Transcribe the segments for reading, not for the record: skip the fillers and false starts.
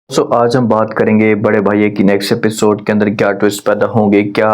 आज हम बात करेंगे बड़े भाई की नेक्स्ट एपिसोड के अंदर क्या ट्विस्ट पैदा होंगे। क्या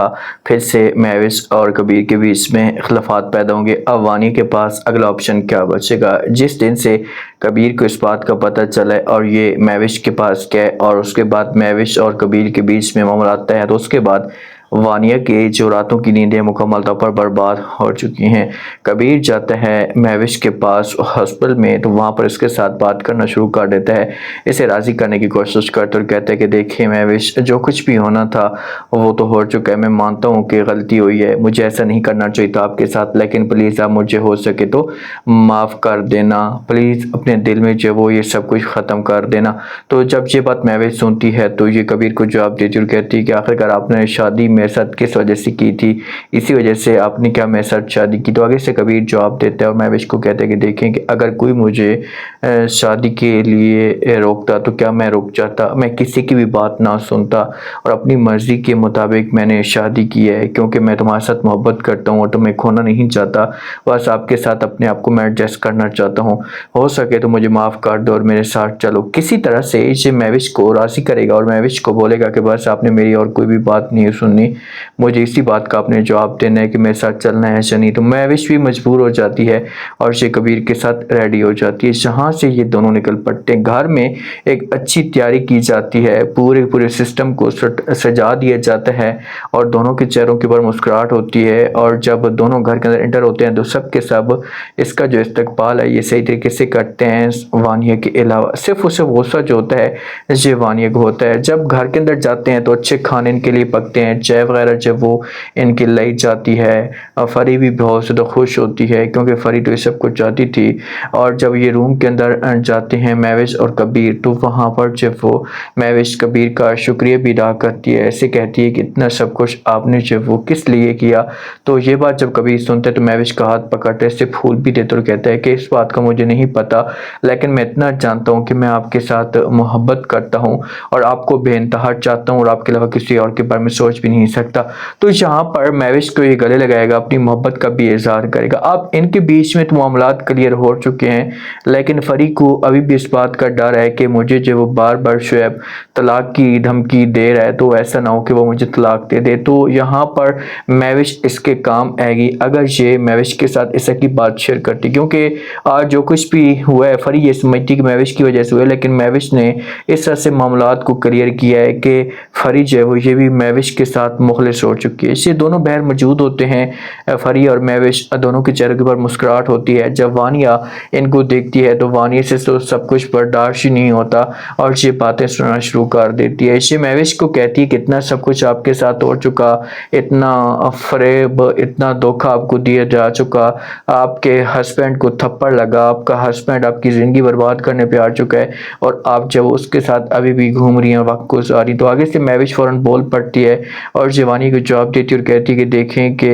फिर से महविश और कबीर के बीच में इख्लाफात पैदा होंगे। अब वानी के पास अगला ऑप्शन क्या बचेगा। जिस दिन से कबीर को इस बात का पता चला है और ये महविश के पास क्या है और उसके बाद महविश और कबीर के बीच में मामला तय है, तो उसके बाद वानिया के जो रातों की नींदें मुकम्मल तौर पर बर्बाद हो चुकी हैं। कबीर जाता है महविश के पास हॉस्पिटल में, तो वहाँ पर इसके साथ बात करना शुरू कर देता है, इसे राज़ी करने की कोशिश करता और कहता है कि देखिए महविश, जो कुछ भी होना था वो तो हो चुका है। मैं मानता हूँ कि गलती हुई है, मुझे ऐसा नहीं करना चाहिए था आपके साथ, लेकिन प्लीज़ आप मुझे हो सके तो माफ़ कर देना। प्लीज़ अपने दिल में जो वो ये सब कुछ ख़त्म कर देना। तो जब ये बात महविश सुनती है तो ये कबीर को जवाब देती और कहती है कि आखिरकार आपने शादी मेरे साथ किस वजह से की थी, इसी वजह से आपने क्या मेरे साथ शादी की। तो आगे से कबीर जवाब देता है और महविश को कहते हैं कि देखें कि अगर कोई मुझे शादी के लिए रोकता तो क्या मैं रुक जाता। मैं किसी की भी बात ना सुनता और अपनी मर्जी के मुताबिक मैंने शादी की है, क्योंकि मैं तुम्हारे साथ मोहब्बत करता हूँ और तुम्हें खोना नहीं चाहता। बस आपके साथ अपने आप को मैं एडजस्ट करना चाहता हूँ। हो सके तो मुझे माफ़ कर दो और मेरे साथ चलो। किसी तरह से इसे महविश को राज़ी करेगा और महविश को बोलेगा कि बस आपने मेरी और कोई भी बात नहीं सुननी, मुझे इसी बात का आपने जवाब देना है कि मेरे साथ चलना है या नहीं। तो महविश भी मजबूर हो जाती है और ये कबीर के साथ रेडी हो जाती है। जहाँ से ये दोनों निकल पड़ते हैं, घर में एक अच्छी तैयारी की जाती है, पूरे पूरे सिस्टम को सजा दिया जाता है और दोनों के चेहरों के ऊपर मुस्कुराहट होती है। और जब दोनों घर के अंदर एंटर होते हैं तो सब के सब इसका जो इस्तकबाल है ये सही तरीके से करते हैं। वानिया के अलावा सिर्फ उसे गुस्सा जो होता है ये वानिया को होता है। जब घर के अंदर जाते हैं तो अच्छे खाने इनके लिए पकते हैं, चाय वगैरह जब वो इनकी लाई जाती है। फरी भी बहुत ज़्यादा खुश होती है क्योंकि फरी तो ये सब कुछ चाहती थी। और जब ये रूम के अंदर जाते हैं महविश और कबीर, तो वहाँ पर जब वो महविश कबीर का शुक्रिया भी अदा करती है, ऐसे कहती है कि इतना सब कुछ आपने जब वो किस लिए किया। तो ये बात जब कबीर सुनते तो महविश का हाथ पकड़ते से फूल भी देते और कहता है कि इस बात का मुझे नहीं पता, लेकिन मैं इतना जानता हूँ कि मैं आपके साथ मोहब्बत करता हूँ और आपको बेइंतहा चाहता हूँ और आपके अलावा किसी और के बारे में सोच भी नहीं सकता। तो यहाँ पर महविश को ये गले लगाएगा, अपनी मोहब्बत का भी इजहार करेगा। अब इनके बीच में तो मामलात क्लियर हो चुके हैं, लेकिन फरी को अभी भी इस बात का डर है कि मुझे जो वो बार बार शुएब तलाक की धमकी दे रहा है तो ऐसा ना हो कि वो मुझे तलाक दे दे। तो यहाँ पर महविश इसके काम आएगी अगर ये महविश के साथ इस की बात शेयर करती, क्योंकि आज जो कुछ भी हुआ है फरी ये समझती कि महविश की वजह से हुआ है, लेकिन महविश ने इस तरह से मामलात को क्लियर किया है कि फरी जो है वो ये भी महविश के साथ मुखलिस हो चुकी है। इससे दोनों बहर मौजूद होते हैं, फरी और महविश दोनों के चेहरे के ऊपर मुस्कुराहट होती है। जब वानिया इनको देखती है तो वानिया से तो सब कुछ बर्दाश्त ही नहीं होता और ये बातें सुनना शुरू कर देती है। इससे महविश को कहती है कि इतना सब कुछ आपके साथ हो चुका, इतना फरेब, इतना धोखा आपको दिया जा चुका, आपके हस्बैंड को थप्पड़ लगा, आपका हस्बैंड आपकी ज़िंदगी बर्बाद करने पे आ चुका है और आप जब उसके साथ अभी भी घूम रही हैं, वक्त गुजारी। तो आगे से महविश फ़ौरन बोल पड़ती है और वानी को जवाब देती और कहती है कि देखें कि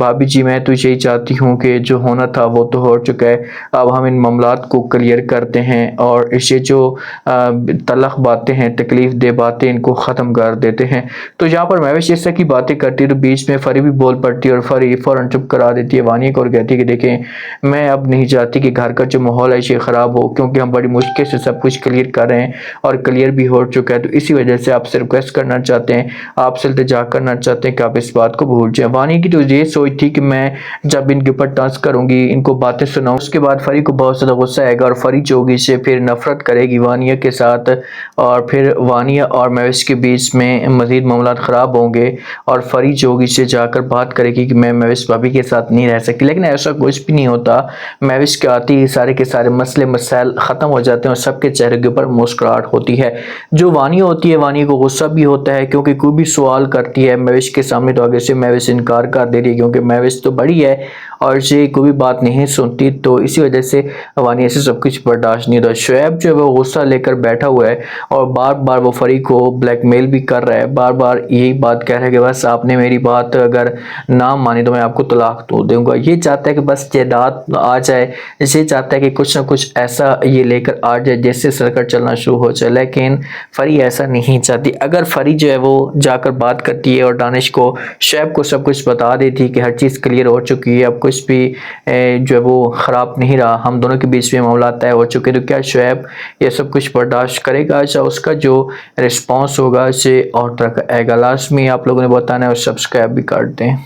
भाभी जी, मैं तो यही चाहती हूँ कि जो होना था वो तो हो चुका है, अब हम इन मामलात को क्लियर करते हैं और इसे जो तलख बातें हैं, तकलीफ दे बातें, इनको ख़त्म कर देते हैं। तो यहाँ पर महविश इस तरह की बातें करती है तो बीच में फरी भी बोल पड़ती है और फरी फ़ौरन चुप करा देती है वानी को और कहती है कि देखें, मैं अब नहीं चाहती कि घर का जो माहौल है ये ख़राब हो, क्योंकि हम बड़ी मुश्किल से सब कुछ क्लियर कर रहे हैं और क्लियर भी हो चुका है। तो इसी वजह से आपसे रिक्वेस्ट करना चाहते हैं, आपसे इल्तिजा करना चाहते हैं कि आप इस बात को भूल जाएं। वानी की तो ये सोच थी कि मैं जब इनके ऊपर टास्क करूंगी, इनको बातें सुनाऊं, उसके बाद फरी को बहुत ज़्यादा गुस्सा आएगा और फरी जो होगी से फिर नफरत करेगी वानिया के साथ और फिर वानिया और महविश के बीच में मज़ीद मामलात ख़राब होंगे और फरी जो होगी से जाकर बात करेगी कि मैं महविश भाभी के साथ नहीं रह सकती। लेकिन ऐसा कुछ भी नहीं होता। महविश के आते ही सारे के सारे मसले मसाइल ख़त्म हो जाते हैं और सबके चेहरे के ऊपर मुस्कुराहट होती है। जो वानिया होती है, वानिया को गुस्सा भी होता है क्योंकि कोई भी सवाल करती है महविश के सामने तो आगे से महविश इनकार कर दे रही है, क्योंकि महविश तो बड़ी है और ये कोई भी बात नहीं सुनती। तो इसी वजह से वानिया से सब कुछ बर्दाश्त नहीं होता। शुएब जो है वो गुस्सा लेकर बैठा हुआ है और बार बार वो फरी को ब्लैकमेल भी कर रहा है, बार बार यही बात कह रहा है कि बस आपने मेरी बात अगर ना मानी तो मैं आपको तलाक तो दूंगा। ये चाहता है कि बस जायदाद आ जाए, ये चाहता है कि कुछ ना कुछ ऐसा ये लेकर आ जाए जिससे सरकट चलना शुरू हो जाए, लेकिन फरी ऐसा नहीं चाहती। अगर फरी जो है वो जाकर बात करती है और दानिश को, शुएब को सब कुछ बता देती है कि हर चीज़ क्लियर हो चुकी है, अब कुछ कुछ भी जो है वो ख़राब नहीं रहा, हम दोनों के बीच में मामला तय हो चुके, तो क्या शुएब ये सब कुछ बर्दाश्त करेगा या उसका जो रिस्पॉन्स होगा उसे और तरह का आएगा? लास्ट में आप लोगों ने बताना है और सब्सक्राइब भी कर दें।